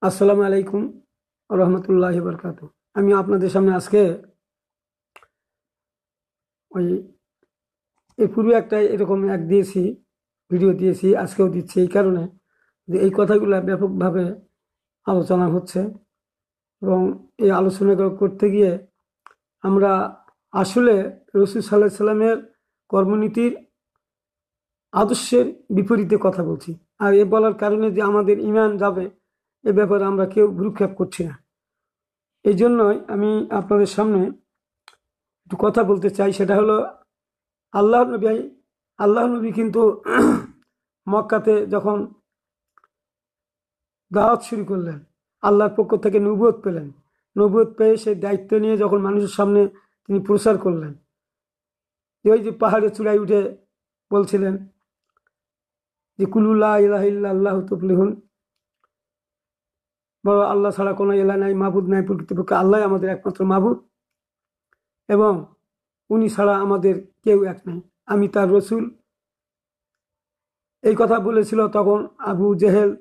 আসসালামু আলাইকুম রহমতুল্লাহি বরকাতু। আমি আপনাদের সামনে আজকে ওই এর পূর্বে একটা এরকম দিয়েছি, ভিডিও দিয়েছি, আজকেও দিচ্ছি এই কারণে যে এই কথাগুলো ব্যাপকভাবে আলোচনা হচ্ছে এবং এই আলোচনা করতে গিয়ে আমরা আসলে রসুল সাল্লাহ সাল্লামের কর্মনীতির আদর্শের বিপরীতে কথা বলছি। আর এ বলার কারণে যে আমাদের ইমান যাবে এ ব্যাপারে আমরা কেউ ভ্রুক্ষেপ করছি না। এই জন্যই আমি আপনাদের সামনে একটু কথা বলতে চাই। সেটা হলো আল্লাহ নবী আল্লাহ নবী কিন্তু মক্কাতে যখন দাওয়াত শুরু করলেন, আল্লাহর পক্ষ থেকে নবুয়ত পেলেন। নবুয়ত পেয়ে সেই দায়িত্ব নিয়ে যখন মানুষের সামনে তিনি প্রচার করলেন, ওই যে পাহাড়ে চূড়ায় উঠে বলছিলেন যে কুলু লা ইলাহা ইল্লাল্লাহু তুফলিহুন, বড় আল্লাহ ছাড়া কোনো ইলাহ নাই, মাবুদ নাই, প্রকৃতপক্ষে আল্লাহ আমাদের একমাত্র মাবুদ এবং উনি ছাড়া আমাদের কেউ এক নাই, আমি তার রসুল। এই কথা বলেছিল তখন আবু জেহেল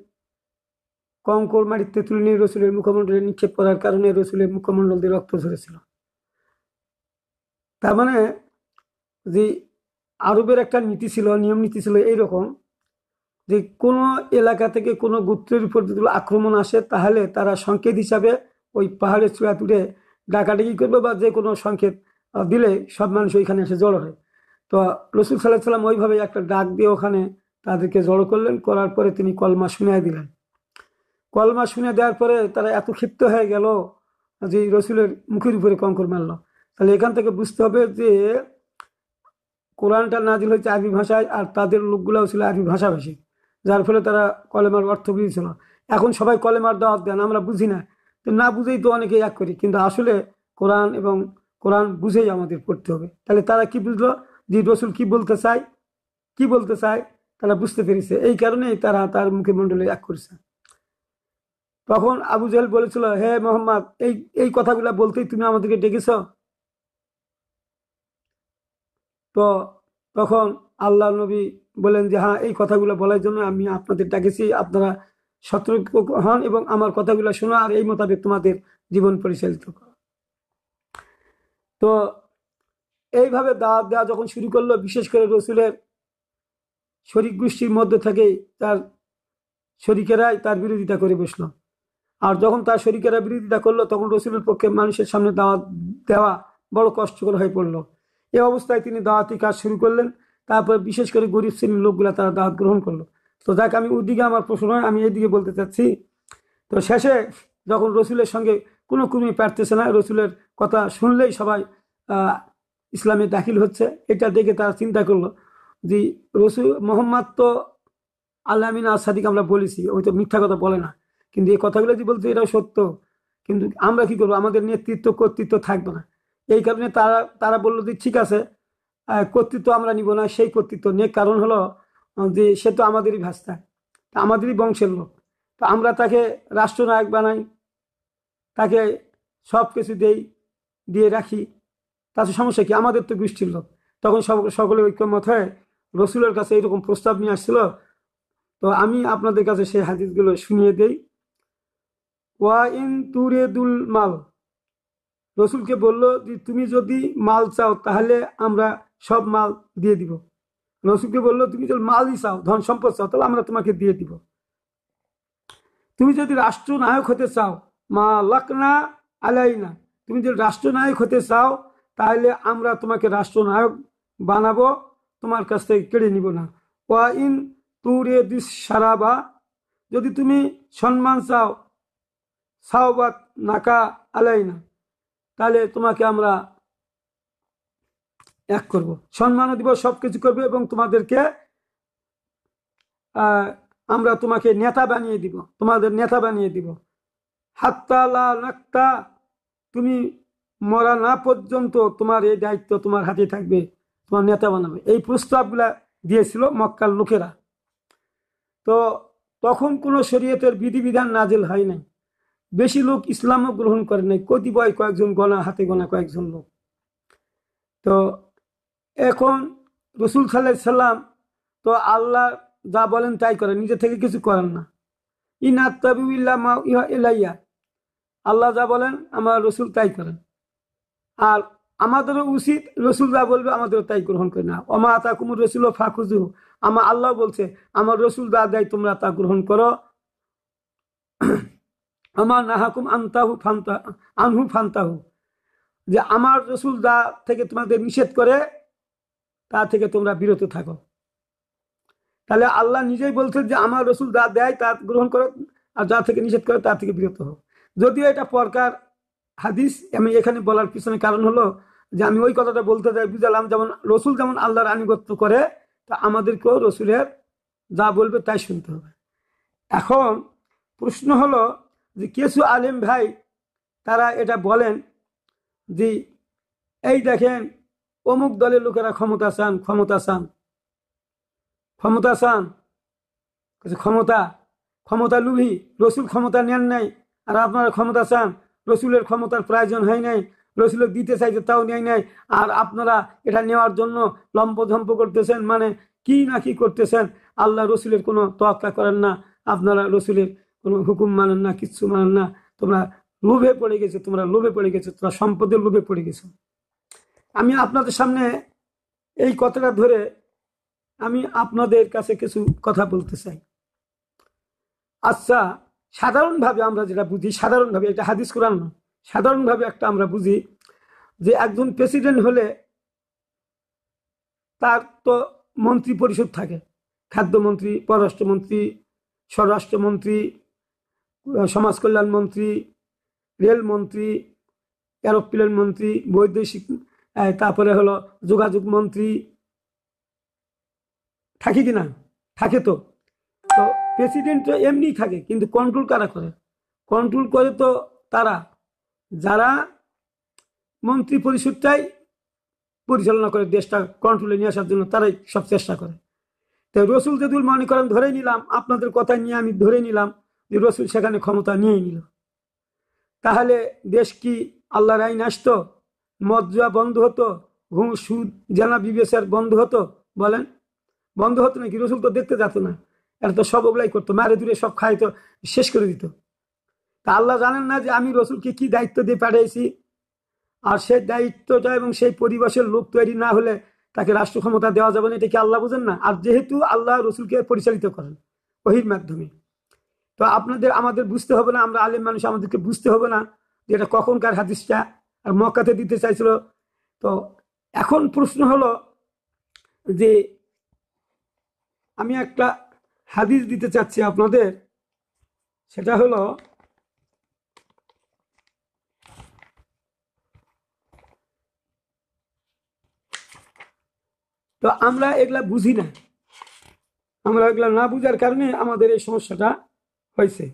কঙ্কর মাটিতে তুলে নিয়ে রসুলের মুখমণ্ডলে নিক্ষেপ করার কারণে রসুলের মুখমণ্ডল দিয়ে রক্ত ঝরেছিল। তার মানে যে আরবের একটা নীতি ছিল, নিয়ম নীতি ছিল এইরকম যে কোনো এলাকা থেকে কোনো গোত্রের উপর যদি আক্রমণ আসে তাহলে তারা সংকেত হিসাবে ওই পাহাড়ের চূড়া তুলে ডাকাডাকি করবে বা যে কোনো সংকেত দিলে সব মানুষ ওইখানে এসে জড়ো হয়। তো রসুল সাল্লাহ সাল্লাম ওইভাবে একটা ডাক দিয়ে ওখানে তাদেরকে জড়ো করলেন, করার পরে তিনি কলমা শুনিয়ে দিলেন। কলমা শুনে দেওয়ার পরে তারা এত ক্ষিপ্ত হয়ে গেল যে রসুলের মুখের উপরে কঙ্কর মারল। তাহলে এখান থেকে বুঝতে হবে যে কোরআনটা নাজিল হয়েছে আরবি ভাষায়, আর তাদের লোকগুলাও ছিল আরবি ভাষাভাষী, যার ফলে তারা কলেমার অর্থ বুঝেছিল। এখন সবাই কলেমার দাওয়াত দেন, আমরা বুঝি না, তো না বুঝেই তো অনেকে এক করি, কিন্তু আসলে কোরআন এবং কোরআন বুঝেই আমাদের পড়তে হবে। তাহলে তারা কি বুঝলো যে রসুল কি বলতে চায় তারা বুঝতে পেরেছে, এই কারণেই তারা তার মুখে মণ্ডলে এক করেছে। তখন আবু জাহেল বলেছিল, হে মোহাম্মদ, এই এই কথাগুলা বলতেই তুমি আমাদেরকে ডেকেছ? তো তখন আল্লাহ নবী বলেন যে হ্যাঁ, এই কথাগুলো বলার জন্য আমি আপনাদের ডাকেছি, আপনারা সতর্ক হন এবং আমার কথাগুলো শোনো আর এই মোতাবেক তোমাদের জীবন পরিচালিত করো। তো এইভাবে দাওয়াত দেওয়া যখন শুরু করলো, বিশেষ করে রসুলের শরিক গোষ্ঠীর মধ্যে থেকে তার শরিকেরাই তার বিরোধিতা করে বসলো। আর যখন তার শরিকেরা বিরোধিতা করলো তখন রসুলের পক্ষে মানুষের সামনে দাওয়াত দেওয়া বড় কষ্টকর হয়ে পড়লো। এই অবস্থায় তিনি দাওয়াতি কাজ শুরু করলেন। তারপর বিশেষ করে গরিব শ্রেণীর লোকগুলা তারা দাওয়াত গ্রহণ করলো। তো যাক, আমি ওইদিকে আমার প্রশ্ন নয়, আমি এইদিকে বলতে চাচ্ছি। তো শেষে যখন রসুলের সঙ্গে কোনো কুর্মী পারতেছে না, রসুলের কথা শুনলেই সবাই ইসলামে দাখিল হচ্ছে, এটা দেখে তারা চিন্তা করলো যে রসুল মোহাম্মদ তো আল্লাহ আমিন আসাদিক আমরা বলেছি, ওই তো মিথ্যা কথা বলে না, কিন্তু এই কথাগুলো যে বলছে এটাও সত্য, কিন্তু আমরা কি করবো, আমাদের নেতৃত্ব কর্তৃত্ব থাকবে না। এই কারণে তারা তারা বললো যে ঠিক আছে, কর্তৃত্ব আমরা নিব না, সেই কর্তৃত্ব নিয়ে, কারণ হলো যে সে তো আমাদেরই ভাস্তা, আমাদেরই বংশের লোক, তো আমরা তাকে রাষ্ট্রনায়ক বানাই, তাকে সব কিছু দিয়ে রাখি, তাতে সমস্যা কি, আমাদের তো গোষ্ঠীর লোক। তখন সকলে ঐক্যমত হয়ে রসুলের কাছে এইরকম প্রস্তাব নিয়ে আসছিল। তো আমি আপনাদের কাছে সেই হাদিসগুলো শুনিয়ে দেই। ওয়া ইন তুরিদুল মাল, রসুলকে বলল যে তুমি যদি মাল চাও তাহলে আমরা সব মাল দিয়ে দিব। রসুলকে বললো তুমি যদি মালই চাও, ধন সম্পদ চাও, তাহলে আমরা তোমাকে দিয়ে দিব। তুমি যদি রাষ্ট্রনায়ক হতে চাও, মা লাকনা আলাইনা, তুমি যদি রাষ্ট্রনায়ক হতে চাও তাহলে আমরা তোমাকে রাষ্ট্রনায়ক বানাবো, তোমার কাছ থেকে কেড়ে নিব না। ওয়া ইন তুরে দিস সারাবা, যদি তুমি সম্মান চাও, সাওবাত নাকা আলাইনা, তাহলে তোমাকে আমরা এক করব, সম্মানও দিব, সবকিছু করবো এবং তোমাদেরকে আমরা তোমাকে নেতা বানিয়ে দিব, তোমাদের নেতা বানিয়ে দিব। হাত্তা লা নাক্তা, তুমি মরা না পর্যন্ত তোমার এই দায়িত্ব তোমার হাতে থাকবে, তোমার নেতা বানাবে। এই প্রস্তাবগুলা দিয়েছিল মক্কার লোকেরা। তো তখন কোনো শরীয়তের বিধিবিধান নাজিল হয় নাই, বেশি লোক ইসলামও গ্রহণ করে নাই, কতিপয় কয়েকজন হাতে গোনা কয়েকজন লোক। তো এখন রসুল সাল্লাল্লাহু আলাইহি সাল্লাম তো আল্লাহ যা বলেন তাই করেন, নিজে থেকে কিছু করেন না। ইন আত্তাবিউ ইল্লা মা ইউহা ইলাইয়া, আল্লাহ যা বলেন আমার রসুল তাই করেন, আর আমাদেরও উচিত রসুল যা বলবে আমাদেরও তাই গ্রহণ করে না। ওমা আতাকুমুর রসুল ফাখুযুহু, আমার আল্লাহ বলছে আমার রসুল যা দেয় তোমরা তা গ্রহণ করো। আমার নাহাকুম আনহু ফান্তাহু, যে আমার রসুল যা থেকে তোমাদের নিষেধ করে তা থেকে তোমরা বিরত থাকো। তাহলে আল্লাহ নিজেই বলছেন যে আমার রসুল যা দেয় তা গ্রহণ করো, আর যা থেকে নিষেধ করে তা থেকে বিরত হও। যদিও এটা পরকার হাদিস, আমি এখানে বলার পিছনে কারণ হলো যে আমি ওই কথাটা বলতে চাই, বুঝালাম যেমন রসুল যেমন আল্লাহর আনুগত্য করে, তা আমাদেরকেও রসুলের যা বলবে তাই শুনতে হবে। এখন প্রশ্ন হলো যে কিছু আলেম ভাই তারা এটা বলেন যে এই দেখেন অমুক দলের লোকেরা ক্ষমতা চান, ক্ষমতা চান, ক্ষমতা চান, ক্ষমতা ক্ষমতা লুভি, রসুল ক্ষমতা নেন নাই আর আপনারা ক্ষমতা চান, রসুলের ক্ষমতার প্রয়োজন হয় নাই, রসুলের দিতে চাইছে তাও নেয় নাই, আর আপনারা এটা নেওয়ার জন্য লম্পঝম্প করতেছেন, মানে কি না কি করতেছেন, আল্লাহ রসুলের কোনো তোয়াক্কা করেন না, আপনারা রসুলের কোনো হুকুম মানেন না, কিচ্ছু মানেন না, তোমরা লোভে পড়ে গেছো, তোমরা লোভে পড়ে গেছো, তোমরা সম্পদের লোভে পড়ে গেছো। আমি আপনাদের সামনে এই কথাটা ধরে আমি আপনাদের কাছে কিছু কথা বলতে চাই। আচ্ছা, সাধারণভাবে আমরা যেটা বুঝি, সাধারণভাবে এটা হাদিস কোরআন না, সাধারণভাবে একটা আমরা বুঝি যে একজন প্রেসিডেন্ট হলে তার তো মন্ত্রী পরিষদ থাকে, খাদ্যমন্ত্রী, পররাষ্ট্রমন্ত্রী, স্বরাষ্ট্রমন্ত্রী, সমাজ কল্যাণ মন্ত্রী, রেলমন্ত্রী, এরোপ্লেন মন্ত্রী, বৈদেশিক, তারপরে হলো যোগাযোগ মন্ত্রী, থাকে কিনা? থাকে। তো তো প্রেসিডেন্ট তো এমনি থাকে, কিন্তু কন্ট্রোল কারা করে? কন্ট্রোল করে তো তারা যারা মন্ত্রী পরিষদটাই পরিচালনা করে, দেশটা কন্ট্রোলে নিয়ে আসার জন্য তারাই সব চেষ্টা করে। তো রসুল যদি মনে করেন, ধরে নিলাম আপনাদের কথা নিয়ে আমি ধরে নিলাম যে রসুল সেখানে ক্ষমতা নিয়ে নিল, তাহলে দেশ কি আল্লাহর আইন আসতো? মদ জুয়া বন্ধ হতো? ঘুষ সুদ জেনা বিবেচার বন্ধ হতো? বলেন, বন্ধ হতো নাকি? রসুল তো দেখতে যেত না, এটা তো সব ওগুলাই করতো, মারে দূরে সব খাই তো শেষ করে দিত। তা আল্লাহ জানেন না যে আমি রসুলকে কি দায়িত্ব দিয়ে পাঠিয়েছি? আর সেই দায়িত্বটা এবং সেই পরিবেশের লোক তৈরি না হলে তাকে রাষ্ট্র ক্ষমতা দেওয়া যাবে না, এটা কি আল্লাহ বুঝেন না? আর যেহেতু আল্লাহ রসুলকে পরিচালিত করেন ওহির মাধ্যমে, তো আপনাদের আমাদের বুঝতে হবে না, আমরা আলেম মানুষ, আমাদেরকে বুঝতে হবে না যে এটা কখনকার হাদিসটা, আর মক্কাতে দিতে চাইছিল। তো এখন প্রশ্ন হলো যে আমি একটা হাদিস দিতে চাচ্ছি আপনাদের, সেটা হলো তো আমরা এগুলা বুঝি না, আমরা এগুলা না বুঝার কারণে আমাদের এই সমস্যাটা হয়েছে।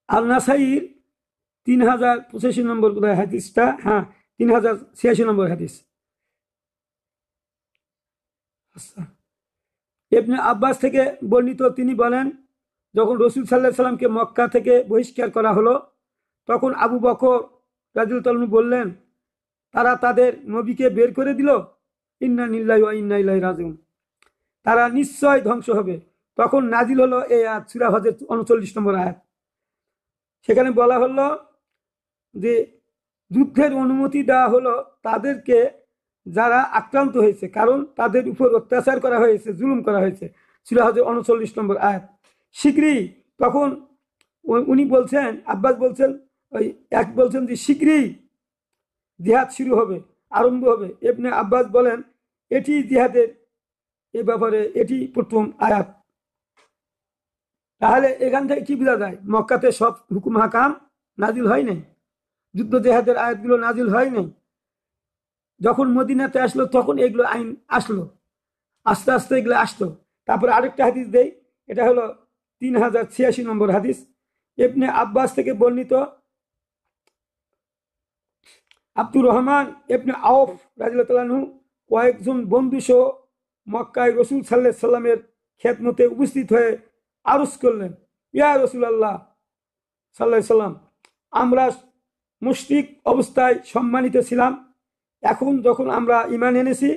আল নাসাইর 3085 নম্বর হাদিসটা, হ্যাঁ 3086 নম্বর হাদিস। আচ্ছা, ইবনে আব্বাস থেকে বর্ণিত, তিনি বলেন যখন রসুল সাল্লাল্লাহু আলাইহি সাল্লামকে মক্কা থেকে বহিষ্কার করা হলো, তখন আবু বকর রাদিয়াল্লাহু আনহু বললেন, তারা তাদের নবীকে বের করে দিল, ইন্না লিল্লাহি ওয়া ইন্না ইলাইহি রাজিউন, তারা নিশ্চয় ধ্বংস হবে। তখন নাজিল হলো এই আয়াত, সূরা হজের 39 নম্বর আয়াত। সেখানে বলা হলো যে যুদ্ধের অনুমতি দেওয়া হলো তাদেরকে যারা আক্রান্ত হয়েছে, কারণ তাদের উপর অত্যাচার করা হয়েছে, জুলুম করা হয়েছে, সূরা হজের 39 নম্বর আয়াত। শীঘ্রই, তখন উনি বলছেন, আব্বাস বলছেন, ওই এক বলছেন যে শীঘ্রই জিহাদ শুরু হবে, আরম্ভ হবে। ইবনে আব্বাস বলেন এটি জিহাদের এ ব্যাপারে এটি প্রথম আয়াত। তাহলে এখান থেকে কি বোঝা যায়? মক্কাতে সব হুকুম হাকাম নাজিল হয় নাই, যুদ্ধ জেহাদের আয়াতগুলো নাজিল হয় নাই। যখন মদিনাতে আসলো তখন এগুলো আইন আসলো, আস্তে আস্তে এগুলো আসতো। তারপরে আরেকটা হাদিস দেই, এটা হলো 3086 নম্বর হাদিস। ইবনে আব্বাস থেকে বর্ণিত, আব্দুর রহমান ইবনে আউফ রাদিয়াল্লাহু আনহু কয়েকজন বন্ধু সহ মক্কায় রসুল সাল্লাল্লাহু আলাইহি সাল্লামের খেদমতে উপস্থিত হয়ে আরজ করলেন, ইয়া রাসূলুল্লাহ সাল্লাল্লাহু আলাইহি সাল্লাম, আমরা মুশরিক অবস্থায় সম্মানিত ছিলাম, এখন যখন আমরা ঈমান এনেছি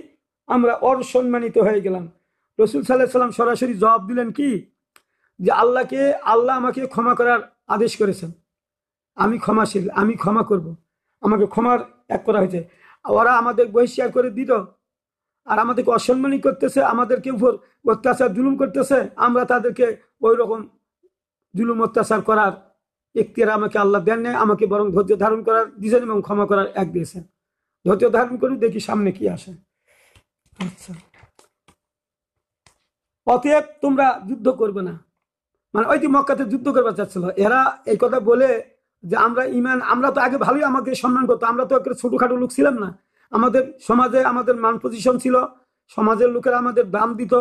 আমরা অসম্মানিত হয়ে গেলাম। রসুল সাল্লাল্লাহু আলাইহি সাল্লাম সরাসরি জবাব দিলেন কি, যে আল্লাহ আমাকে ক্ষমা করার আদেশ করেছেন, আমি ক্ষমাশীল, আমি ক্ষমা করব, আমাকে ক্ষমার এক করা হয়েছে। ওরা আমাদের বহিষ্কার করে দিত, আর আমাদেরকে অসম্মানী করতেছে, আমাদেরকে উপর অত্যাচার জুলুম করতেছে, আমরা তাদেরকে ওই রকম জুলুম অত্যাচার করার এখতিয়ার আমাকে আল্লাহ দেন নাই, আমাকে বরং ধৈর্য ধারণ করার দিয়েছেন এবং ক্ষমা করার এক দিয়েছেন। ধৈর্য ধারণ করি, দেখি সামনে কি আসে। আচ্ছা, অতএব তোমরা যুদ্ধ করবে না, মানে ওই যে মক্কাতে যুদ্ধ করবার চাচ্ছিল এরা, এই কথা বলে যে আমরা তো আগে ভালোই আমাকে সম্মান করতো, আমরা তো একটা ছোটখাটো লোক ছিলাম না, আমাদের সমাজে আমাদের মান পজিশন ছিল, সমাজের লোকেরা আমাদের দাম দিত,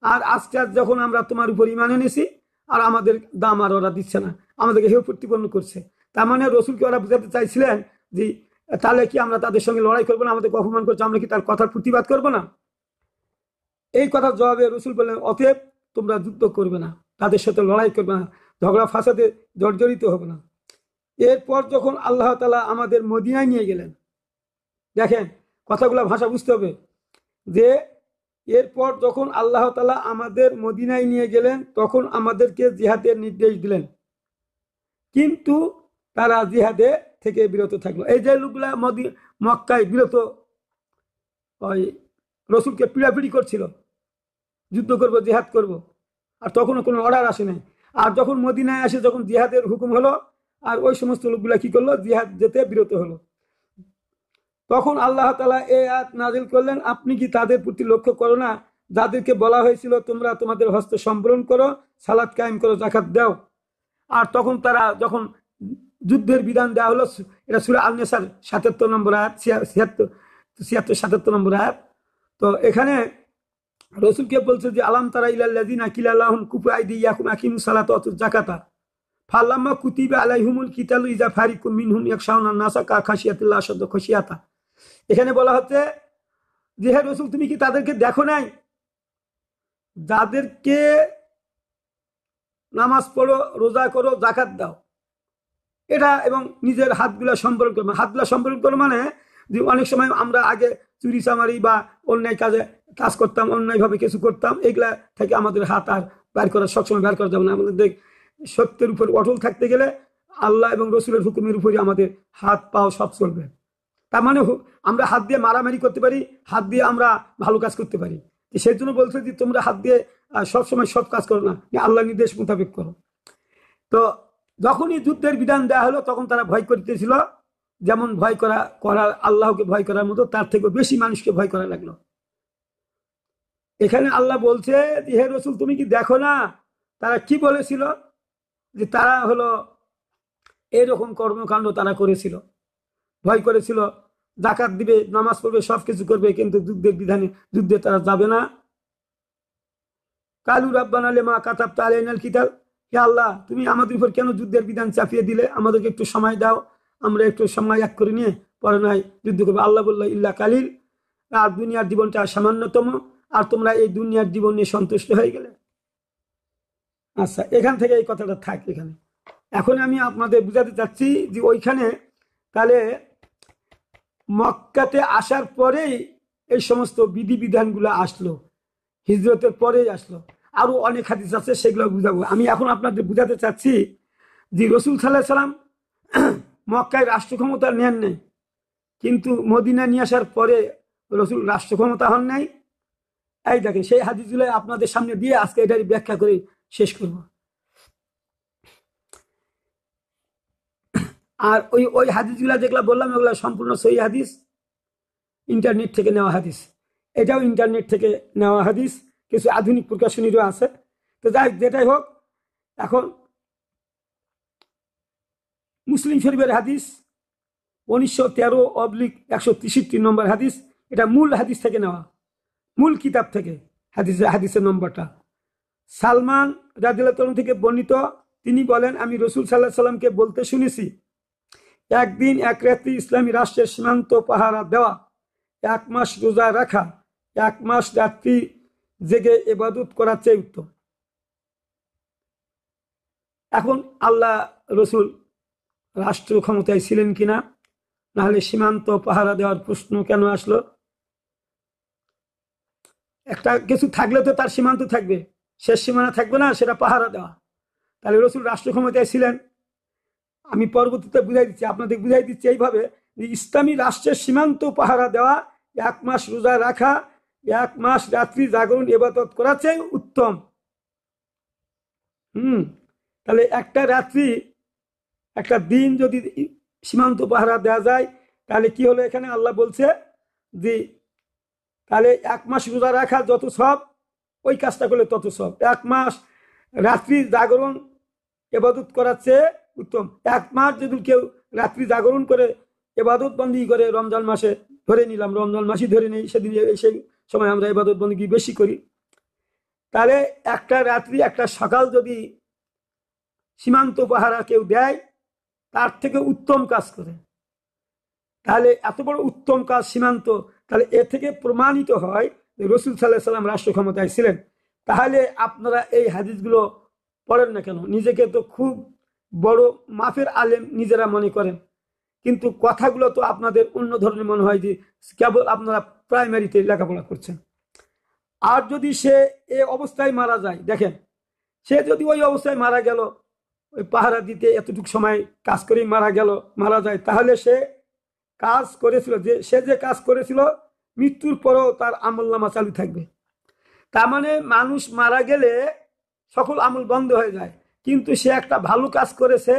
আর আজকে যখন আমরা তোমার উপর ইমান এনেছি আর আমাদের দাম আর ওরা দিচ্ছে না, আমাদেরকে হেয় প্রতিপন্ন করছে। তার মানে রসুলকে ওরা বুঝাতে চাইছিলেন যে তাহলে কি আমরা তাদের সঙ্গে লড়াই করবো না, আমাদেরকে অপমান করছে, আমরা কি তার কথার প্রতিবাদ করবো না? এই কথার জবাবে রসুল বললেন, অতএব তোমরা যুদ্ধ করবে না, তাদের সাথে লড়াই করবে না, ঝগড়া ফাসাদে জর্জরিত হবে না। এরপর যখন আল্লাহ তাআলা আমাদের মদিনায় নিয়ে গেলেন, দেখেন কথাগুলো ভাষা বুঝতে হবে, যে এরপর যখন আল্লাহ তাআলা আমাদের মদিনায় নিয়ে গেলেন তখন আমাদেরকে জিহাদের নির্দেশ দিলেন, কিন্তু তারা জিহাদে থেকে বিরত থাকলো। এই যে লোকগুলা মক্কায় বিরত ওই রসুলকে পিড়াপিড়ি করছিল, যুদ্ধ করব, জিহাদ করব, আর তখনও কোনো অর্ডার আসে নাই। আর যখন মদিনায় আসে, যখন জিহাদের হুকুম হলো, আর ওই সমস্ত লোকগুলা কি করলো, জিহাদ যেতে বিরত হলো। তখন আল্লাহ তাআলা এই আয়াত নাযিল করলেন, আপনি কি তাদের প্রতি লক্ষ্য করো না যাদেরকে বলা হয়েছিল তোমরা তোমাদের হস্ত সম্বরণ করো, সালাত কায়েম করো, যাকাত দাও। আর তখন তারা যখন যুদ্ধের বিধান দেওয়া হলো, এটা সূরা আন-নিসার ৭৭ নম্বর আয়াত, ৭৬ ৭৭ নম্বর আয়াত। তো এখানে রসুলকে বলছে যে আলাম তারা ইলাল্লাযিনা কিলা লাহুম কুফু আইদিয়াকুম আকিমুস সালাতা ওয়া আতুজ যাকাতা ফালাম্মা কুতিবা আলাইহিমুল কিতালু ইযা ফারিকুম মিনহুম ইয়াখশাউনা নাসা কা খাশিয়াতিল্লাহ আশাদ্দু খাশিয়াতা। এখানে বলা হচ্ছে যে হে রসুল, তুমি কি তাদেরকে দেখো নাই যাদেরকে নামাজ পড়ো, রোজা করো, যাকাত দাও, এটা এবং নিজের হাতগুলা সম্বরণ করো। হাতগুলা সম্বরণ করো মানে যে অনেক সময় আমরা আগে চুরি চামারি বা অন্যায় কাজ করতাম, অন্যায়ভাবে কিছু করতাম, এগুলা থেকে আমাদের হাত আর বের করা, সবসময় বের করা যাবে না। আমাদের সত্যের উপর অটল থাকতে গেলে আল্লাহ এবং রসুলের হুকুমের উপরই আমাদের হাত পাও সব চলবে। তার মানে আমরা হাত দিয়ে মারামারি করতে পারি, হাত দিয়ে আমরা ভালো কাজ করতে পারি। সেই জন্য বলছে যে তোমরা হাত দিয়ে সবসময় সব কাজ করো না, আল্লাহ নির্দেশ মোতাবেক করো। তো যখনই যুদ্ধের বিধান দেওয়া হলো তখন তারা ভয় করতেছিল, যেমন ভয় করা আল্লাহকে ভয় করার মতো তার থেকে বেশি মানুষকে ভয় করা লাগলো। এখানে আল্লাহ বলছে যে হে রসুল, তুমি কি দেখো না তারা কি বলেছিল, যে তারা হলো এইরকম কর্মকাণ্ড তারা করেছিল, ভয় করেছিল, যাকাত দিবে, নামাজ পড়বে, সবকিছু করবে, কিন্তু যুদ্ধে তারা যাবে না। কালু রাব্বানা লিমা কাতাবতা আলাইনাল কিতাব, হে আল্লাহ, তুমি আমাদের উপর কেন যুদ্ধের বিধান চাপিয়ে দিলে, আমাদেরকে একটু সময় দাও, আমরা একটু সময় এক করে নিয়ে পরে নয় যুদ্ধ করবো। আল্লাহ বলল, ইল্লা কালিল, আর দুনিয়ার জীবনটা সামান্যতম, আর তোমরা এই দুনিয়ার জীবন নিয়ে সন্তুষ্ট হয়ে গেলে। আচ্ছা, এখান থেকে এই কথাটা থাক এখানে। এখন আমি আপনাদের বুঝাতে চাচ্ছি যে ওইখানে তাহলে মক্কাতে আসার পরেই এই সমস্ত বিধিবিধানগুলো আসলো, হিজরতের পরেই আসলো। আরো অনেক হাদিস আছে, সেগুলো বুঝাবো। আমি এখন আপনাদের বুঝাতে চাচ্ছি যে রসুল সাল্লাল্লাহু আলাইহি সাল্লাম মক্কায় রাষ্ট্র ক্ষমতা নেন নাই, কিন্তু মদিনা নিয়ে আসার পরে রসুল রাষ্ট্র ক্ষমতা হন নাই। এই দেখেন সেই হাদিসগুলো আপনাদের সামনে দিয়ে আজকে এটার ব্যাখ্যা করে শেষ করব। আর ওই হাদিসগুলা যেগুলো বললাম এগুলো সম্পূর্ণ সহি হাদিস, ইন্টারনেট থেকে নেওয়া হাদিস। এটাও ইন্টারনেট থেকে নেওয়া হাদিস, কিছু আধুনিক প্রকাশনীরও আছে। তো যাই যেটাই হোক, এখন মুসলিম শরীফের হাদিস 1913/163 নম্বর হাদিস, এটা মূল হাদিস থেকে নেওয়া, মূল কিতাব থেকে হাদিসের নম্বরটা। সালমান রাদিয়াল্লাহু তাআলা থেকে বর্ণিত, তিনি বলেন, আমি রাসূল সাল্লাল্লাহু আলাইহি সাল্লামকে বলতে শুনেছি, একদিন এক রাত্রি ইসলামী রাষ্ট্রের সীমান্ত পাহারা দেওয়া, 1 মাস রোজা রাখা, 1 মাস রাত্রি জেগে ইবাদত করার চেয়ে উত্তম। এখন আল্লাহ রসুল রাষ্ট্র ক্ষমতায় ছিলেন কিনা, নাহলে সীমান্ত পাহারা দেওয়ার প্রশ্ন কেন আসলো? একটা কিছু থাকলে তো তার সীমান্ত থাকবে, শেষ সীমানা থাকবে না, সেটা পাহারা দেওয়া। তাহলে রসুল রাষ্ট্র ক্ষমতায় ছিলেন। আমি পরবর্তীতে বুঝাই দিচ্ছি, আপনাদের বুঝাই দিচ্ছি এইভাবে যে ইসলামী রাষ্ট্রের সীমান্ত পাহারা দেওয়া, 1 মাস রোজা রাখা, 1 মাস রাত্রি জাগরণ ইবাদত করার চেয়ে উত্তম। তাহলে একটা রাত্রি, একটা দিন যদি সীমান্ত পাহারা দেওয়া যায়, তাহলে কি হলো, এখানে আল্লাহ বলছে যে তাহলে 1 মাস রোজা রাখা যত সব, ওই কাজটা করলে তত সব। 1 মাস রাত্রি জাগরণ ইবাদত করার চেয়ে উত্তম। 1 মাস যদি কেউ রাত্রি জাগরণ করে ইবাদত বন্দি করে, রমজান মাসে ধরে নিলাম, রমজান মাসই ধরে নেই, সেদিন সেই সময় আমরা ইবাদত বন্দি বেশি করি, তাহলে একটা রাত্রি একটা সকাল যদি সীমান্ত পাহারা কেউ দেয়, তার থেকে উত্তম কাজ করে। তাহলে এত বড় উত্তম কাজ সীমান্ত, তাহলে এ থেকে প্রমাণিত হয় যে রসুল সাল্লাল্লাহু আলাইহি সাল্লাম রাষ্ট্র ক্ষমতায় ছিলেন। তাহলে আপনারা এই হাদিসগুলো পড়েন না কেন? নিজেকে তো খুব বড় মাফের আলেম নিজেরা মনে করেন, কিন্তু কথাগুলো তো আপনাদের অন্য ধরনের মনে হয় যে কেবল আপনারা প্রাইমারিতে লেখাপড়া করছেন। আর যদি সে এ অবস্থায় মারা যায়, দেখেন, সে যদি ওই অবস্থায় মারা গেল, ওই পাহারা দিতে এতটুকু সময় কাজ করেই মারা যায়, তাহলে সে কাজ করেছিল, সে যে কাজ করেছিল মৃত্যুর পরেও তার আমলনামা চালু থাকবে। তার মানে মানুষ মারা গেলে সকল আমল বন্ধ হয়ে যায়, কিন্তু সে একটা ভালো কাজ করেছে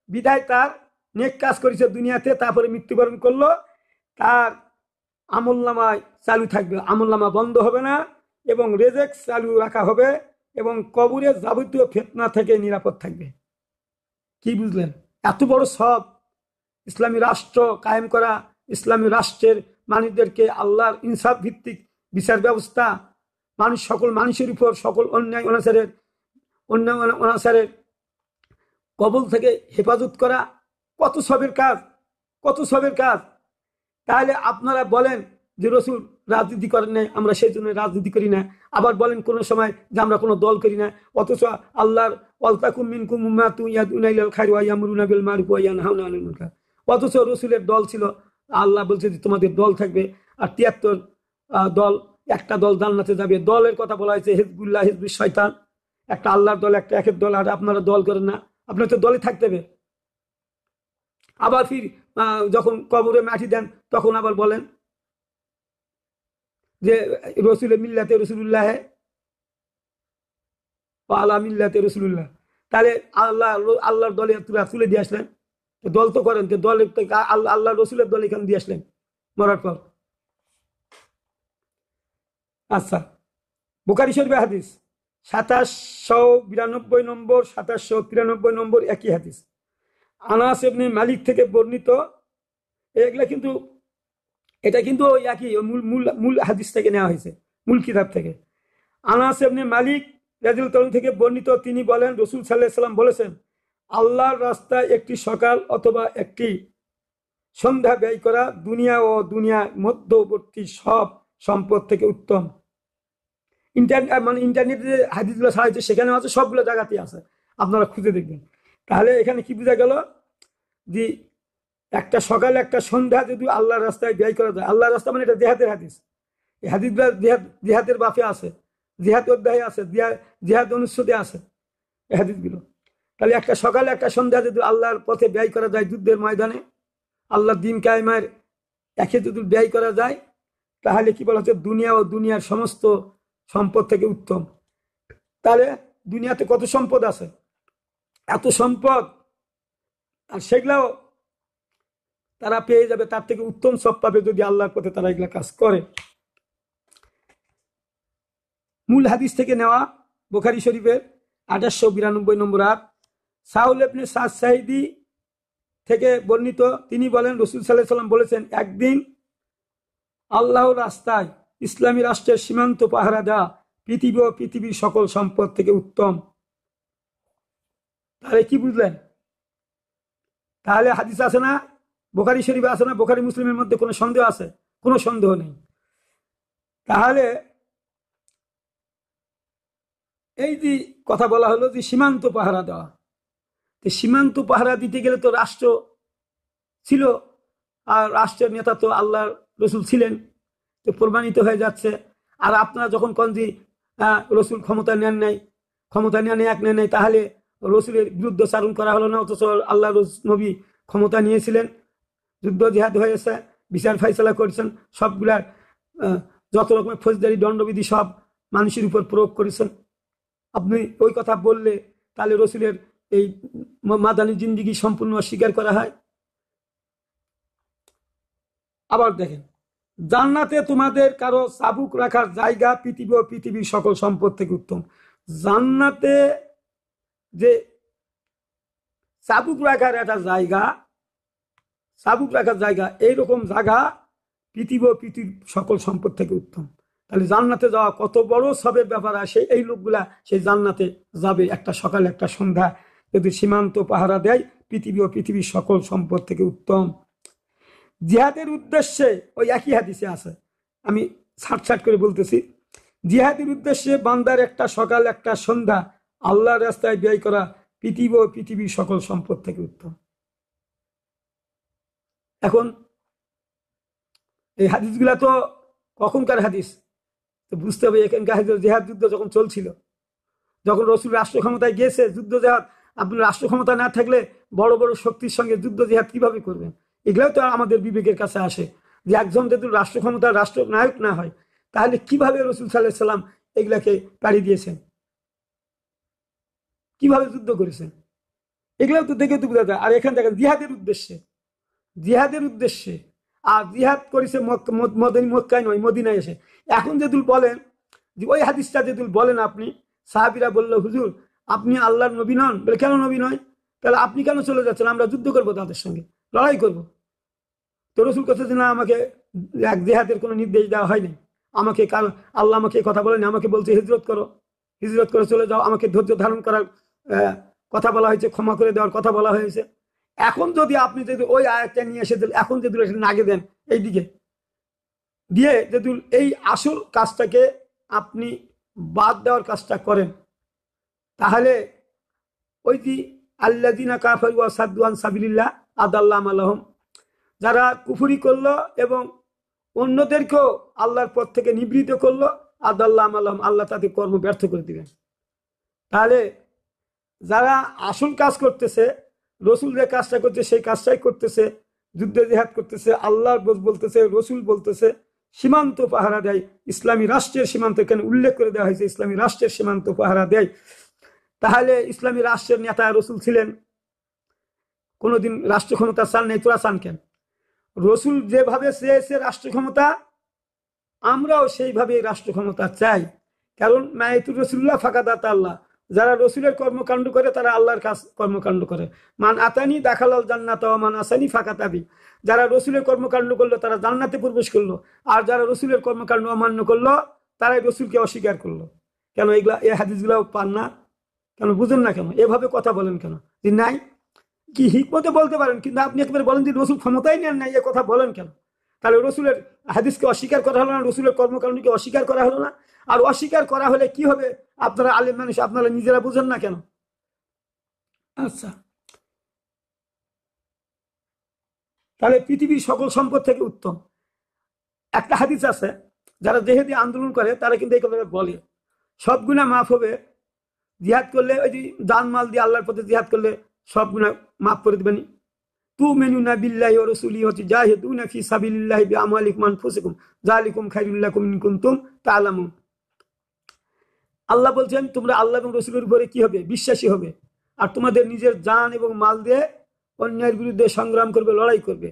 বিধায় তার নেক কাজ করেছে দুনিয়াতে, তারপরে মৃত্যুবরণ করলো, তার আমলনামায় চালু থাকবে, আমলনামা বন্ধ হবে না, এবং রেজেক চালু রাখা হবে, এবং কবরের যাবতীয় ফিতনা থেকে নিরাপদ থাকবে। কি বুঝলেন? এত বড় সব ইসলামী রাষ্ট্র কায়েম করা, ইসলামী রাষ্ট্রের মানুষদেরকে আল্লাহর ইনসাফ ভিত্তিক বিচার ব্যবস্থা, সকল মানুষের উপর সকল অন্যায় অনাচারের কবল থেকে হেফাজত করা, কত সবের কাজ, কত সবের কাজ। তাহলে আপনারা বলেন যে রসুল রাজনীতি করেন নাই, আমরা সেই জন্য রাজনীতি করি না। আবার বলেন কোন সময় যে আমরা কোনো দল করি না, অথচ আল্লাহর ওয়ালতাকুম মিনকুম উম্মাতুন ইয়াদউনা ইলাল খায়রি ওয়া ইয়ামুরুনা বিল মারুফ ওয়া ইয়ানহাউনা আনিল মুনকার, অথচ রসুলের দল ছিল। আল্লাহ বলছে যে তোমাদের দল থাকবে, আর 73 দল, একটা দল জান্নাতে যাবে। দলের কথা বলা হয়েছে হিজবুল্লাহ, হিজবুশ শয়তান, একটা আল্লাহর দল, একটা একের দল। আর আপনারা দল করেন না, আপনার তো দলে থাকতে হবে। আবার ফির যখন কবরে মাটি দেন, তখন আবার বলেন যে রসুলের মিল্লাতে রসুলুল্লাহ আলা মিল্লাতে রসুলুল্লাহ। তাহলে আল্লাহর দলে তুলে দিয়ে আসলেন, দল তো করেন, দল আল্লাহ রসুলের দল এখানে দিয়ে আসলেন মরার পর। আচ্ছা, বুখারী শরীফের হাদিস 2792 নম্বর, 2793 নম্বর, একই হাদিস। আনাস ইবনে মালিক থেকে বর্ণিত। এটা কিন্তু একই মূল হাদিস থেকে নেওয়া হয়েছে, মূল কিতাব থেকে। আনাস ইবনে মালিক রাদিয়াল্লাহু থেকে বর্ণিত, তিনি বলেন রাসূল সাল্লাল্লাহু আলাইহি ওয়াসাল্লাম বলেছেন, আল্লাহর রাস্তায় একটি সকাল অথবা একটি সন্ধ্যা ব্যয় করা দুনিয়া ও দুনিয়ার মধ্যবর্তী সব সম্পদ থেকে উত্তম। ইন্টারনেটে হাদিসগুলো ছাড়া হয়েছে, সেখানে আছে, সবগুলো জায়গাতেই আছে, আপনারা খুঁজে দেখবেন। তাহলে এখানে কি বোঝা গেল যে একটা সকাল একটা সন্ধ্যা যদি আল্লাহর রাস্তায় ব্যয় করা যায়, আল্লাহর রাস্তা মানে এটা জিহাদের হাদিস, এই হাদিসগুলো জিহাদের বাফে আছে, জিহাদ অধ্যায়ে আছে, জিহাদ অনুচ্ছেদে আছে এই হাদিসগুলো। তাহলে একটা সকালে একটা সন্ধ্যা যদি আল্লাহর পথে ব্যয় করা যায়, যুদ্ধের ময়দানে আল্লাহর দ্বীন কায়েমের একে যদি ব্যয় করা যায়, তাহলে কি বলা হচ্ছে, দুনিয়া ও দুনিয়ার সমস্ত সম্পদ থেকে উত্তম। তাহলে দুনিয়াতে কত সম্পদ আছে, এত সম্পদ, আর সেগুলাও তারা পেয়ে যাবে, তার থেকে উত্তম সব পাবে যদি আল্লাহর পথে তারা এগুলা কাজ করে। মূল হাদিস থেকে নেওয়া, বুখারী শরীফের 2892 নম্বর। আর সাউল ইবনে সাদ সাঈদী থেকে বর্ণিত, তিনি বলেন রাসূল সাল্লাল্লাহু আলাইহি ওয়াসাল্লাম বলেছেন, একদিন আল্লাহর রাস্তায় ইসলামী রাষ্ট্রের সীমান্ত পাহারা দেওয়া পৃথিবী ও পৃথিবীর সকল সম্পদ থেকে উত্তম। তাহলে কি বুঝলেন? তাহলে হাদিস আছে না, বুখারী শরীফে আছে না, বুখারী মুসলিমের মধ্যে কোনো সন্দেহ আছে? কোনো সন্দেহ নেই। তাহলে এই যে কথা বলা হলো যে সীমান্ত পাহারা দেওয়া, সীমান্ত পাহারা দিতে গেলে তো রাষ্ট্র ছিল, আর রাষ্ট্রের নেতা তো আল্লাহর রসুল ছিলেন, তো প্রমাণিত হয়ে যাচ্ছে। আর আপনারা যখন কোন যে রসুল ক্ষমতা নেন নাই, ক্ষমতা নেন এক নেন নাই, তাহলে রসুলের বিরুদ্ধচারণ করা হলো না, অথচ আল্লাহ নবী ক্ষমতা নিয়েছিলেন, যুদ্ধ জিহাদ হয়েছে, বিচার ফাইসলা করেছেন, সবগুলার যত রকমের ফৌজদারি দণ্ডবিধি সব মানুষের উপর প্রয়োগ করেছেন। আপনি ওই কথা বললে তাহলে রসুলের এই মাদানী জিন্দিগি সম্পূর্ণ অস্বীকার করা হয়। আবার দেখেন, জান্নাতে তোমাদের কারো চাবুক রাখার জায়গা পৃথিবী ও পৃথিবীর সকল সম্পদ থেকে উত্তম। জান্নাতে যে চাবুক রাখার একটা জায়গা, চাবুক রাখার জায়গা, এইরকম জায়গা পৃথিবী ও পৃথিবীর সকল সম্পদ থেকে উত্তম। তাহলে জান্নাতে যাওয়া কত বড় সবের ব্যাপার আসে। এই লোকগুলা সেই জান্নাতে যাবে একটা সকাল একটা সন্ধ্যা, যদি সীমান্ত পাহারা দেয়, পৃথিবী ও পৃথিবীর সকল সম্পদ থেকে উত্তম। জিহাদের উদ্দেশ্যে ওই একই হাদিসে আছে, আমি ছাট করে বলতেছি, জিহাদের উদ্দেশ্যে বান্দার একটা সকাল একটা সন্ধ্যা আল্লাহর রাস্তায় ব্যয় করা পৃথিবী ও পৃথিবীর সকল সম্পদ থেকে উত্তম। এখন এই হাদিসগুলা তো কখনকার হাদিস, তো বুঝতে হবে এখানকার জিহাদ যুদ্ধ যখন চলছিল, যখন রসুল রাষ্ট্র ক্ষমতায় গিয়েছে, যুদ্ধ জিহাদ, আপনি রাষ্ট্র ক্ষমতা না থাকলে বড় বড় শক্তির সঙ্গে যুদ্ধ জিহাদ কিভাবে করবেন? এগুলোও তো আমাদের বিবেকের কাছে আসে যে একজন যদি রাষ্ট্র ক্ষমতার রাষ্ট্র নায়ক না হয়, তাহলে কিভাবে রসুল সাল্লাল্লাহু আলাইহি সাল্লাম এগুলাকে পাড়ি দিয়েছেন, কিভাবে যুদ্ধ করেছেন, এগুলোও তো দেখে তো বোঝা যায়। আর এখানে দেখেন জিহাদের উদ্দেশ্যে, জিহাদের উদ্দেশ্যে, আর জিহাদ করেছে মক্কায় নয়, মদিনায় এসে। এখন যদি বলেন যে ওই হাদিসটা যদি বলেন আপনি, সাহাবীরা বলল হুজুর আপনি আল্লাহর নবী নন, বলে কেন নবী নয়, তাহলে আপনি কেন চলে যাচ্ছেন, আমরা যুদ্ধ করবো তাদের সঙ্গে, লড়াই করব। তো রসুল কথা যে না, আমাকে এক জিহাদের কোনো নির্দেশ দেওয়া হয়নি, আমাকে কারণ আল্লাহ আমাকে কথা বলেনি, আমাকে বলছে হিজরত করো, হিজরত করে চলে যাও, আমাকে ধৈর্য ধারণ করার কথা বলা হয়েছে, ক্ষমা করে দেওয়ার কথা বলা হয়েছে। এখন যদি আপনি যদি ওই আয়াতটা নিয়ে এসে এখন যদি নাগে দেন এইদিকে দিয়ে, যদি এই আসল কাজটাকে আপনি বাদ দেওয়ার কাজটা করেন, তাহলে ওই যে আল্লাযিনা কাফারু ওয়া সাদ্দু আন সাবিলিল্লাহ আদাল্লাহু আলাইহিম, যারা কুফরি করলো এবং অন্যদেরকেও আল্লাহর পথ থেকে নিবৃত করলো, আদাল্লাহু আলাইহিম, আল্লাহ তাদের কর্ম ব্যর্থ করে দিবেন। তাহলে যারা আসল কাজ করতেছে, রসুল যে কাজটা করছে সেই কাজটাই করতেছে, যুদ্ধ জিহাদ করতেছে, আল্লাহ বলতেছে, রসুল বলতেছে, সীমান্ত পাহারা দেয়, ইসলামী রাষ্ট্রের সীমান্ত এখানে উল্লেখ করে দেওয়া হয়েছে, ইসলামী রাষ্ট্রের সীমান্ত পাহারা দেয়। তাহলে ইসলামী রাষ্ট্রের নেতা রসুল ছিলেন, কোনোদিন রাষ্ট্র ক্ষমতা চান নেই, তোরা চান কেন? রসুল যেভাবে চেয়েছে রাষ্ট্র ক্ষমতা, আমরাও সেইভাবে রাষ্ট্র ক্ষমতা চাই। কারণ মায়াতুর রসুল্লাহ ফাকাদাত আল্লাহ, যারা রসুলের কর্মকাণ্ড করে তারা আল্লাহর কাজ কর্মকাণ্ড করে। মান আতানি দাখালাল জান্নাত ওয়া মান আসানি ফাকাতাবি, যারা রসুলের কর্মকাণ্ড করলো তারা জান্নাতে প্রবেশ করলো, আর যারা রসুলের কর্মকাণ্ড অমান্য করলো তারাই রসুলকে অস্বীকার করলো। কেন এগুলা, এই হাদিসগুলো পান না কেন, বুঝেন না কেন, এভাবে কথা বলেন কেন? যে নাই কি হিকমতে বলতে পারেন, কিন্তু আপনি একবারে বলেন যে রসুল ক্ষমতাই নেন নাই, এ কথা বলেন কেন? তাহলে রসুলের হাদিসকে অস্বীকার করা হলো না, রসুলের কর্মকাণ্ডকে অস্বীকার করা হলো না। আর অস্বীকার করা হলে কি হবে, আপনারা আলেম মানুষ, আপনারা নিজেরা বুঝেন না কেন? আচ্ছা, তাহলে পৃথিবীর সকল সম্পদ থেকে উত্তম। একটা হাদিস আছে, যারা জেহেদি আন্দোলন করে তারা কিন্তু এই কথা বলে, সব গুনাহ মাফ হবে, জিহাদ করলে, ওই যে জানমাল দিয়ে আল্লাহর পথে জিহাদ করলে সব গুনাহ মাফ করে দিবেন। তুমিনুনা বিল্লাহি ওয়া রাসূলিহি ওয়া তুজাহিদুনা ফি সাবিলিল্লাহি বিআমওয়ালিকুম ওয়া আনফুসিকুম যালিকুম খায়রুল লাকুম ইন কুনতুম তা'লামুন। আল্লাহ বলছেন তোমরা আল্লাহ এবং রসুলের উপরে কি হবে, বিশ্বাসী হবে, আর তোমাদের নিজের জান এবং মাল দিয়ে অন্যায়ের বিরুদ্ধে সংগ্রাম করবে, লড়াই করবে,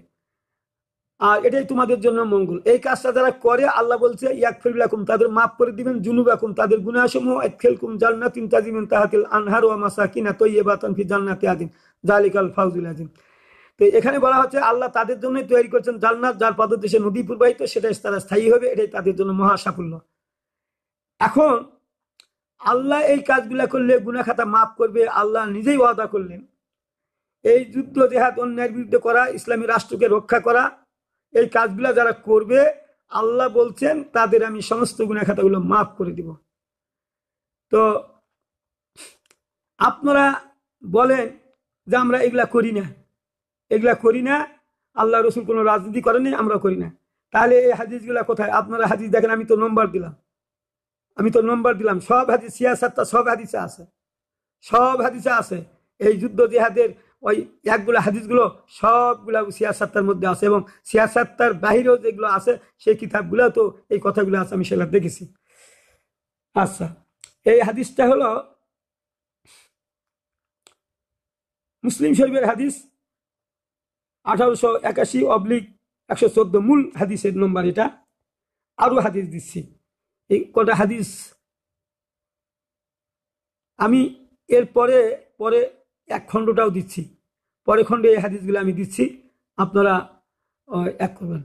আর এটাই তোমাদের জন্য মঙ্গল। এই কাজটা যারা করে আল্লাহ বলছে ইয়াগফির লাকুম, তাদের মাফ করে দিবেন, জুনুবাকুম, তাদের গুনাহসমূহ, আদখিলকুম জান্নাতিন তাজরি মিন তাহতিল আনহার ওয়া মাসাকিনা তাইয়্যিবাতান ফি জান্নাতি আদিন যালিকাল ফাউজুল আযীম। তো এখানে বলা হচ্ছে আল্লাহ তাদের জন্যই তৈরি করছেন জান্নাত, যার পাদদেশে নদী প্রবাহিত, সেটাই তারা স্থায়ী হবে, এটাই তাদের জন্য মহা সাফল্য। এখন আল্লাহ এই কাজগুলা করলে গুনাহ খাতা মাফ করবে, আল্লাহ নিজেই ওয়াদা করলেন। এই যুদ্ধ জিহাদ, অন্যায়ের বিরুদ্ধে করা, ইসলামী রাষ্ট্রকে রক্ষা করা, এই কাজগুলা যারা করবে আল্লাহ বলছেন তাদের আমি সমস্ত গুনাহ খাতাগুলো মাফ করে দিব। তো আপনারা বলেন যে আমরা এগুলা করি না, এগুলা করি না, আল্লাহ রসুল কোনো রাজনীতি করেনি, আমরা করি না। তাহলে এই হাদিসগুলা কোথায়? আপনারা হাদিস দেখেন, আমি তো নম্বর দিলাম, আমি তো নম্বর দিলাম, সব হাদিস সিয়াসাতটা সব হাদিসে আছে, সব হাদিসে আছে। এই যুদ্ধ জিহাদের ওই একগুলো হাদিসগুলো সবগুলা সিয়াসাতটার মধ্যে আছে, এবং সিয়াসাতটার বাহিরেও যেগুলো আছে সেই কিতাবগুলো তো এই কথাগুলো আছে, আমি সেগুলো দেখেছি। আচ্ছা, এই হাদিসটা হলো মুসলিম শরীফের হাদিস 1881/114, মূল হাদিসের নম্বর এটা। আরো হাদিস দিচ্ছি, এই কটা হাদিস আমি এর পরে পরে এক খণ্ডটাও দিচ্ছি, পরে খণ্ডে এই হাদিসগুলো আমি দিচ্ছি, আপনারা এক করবেন।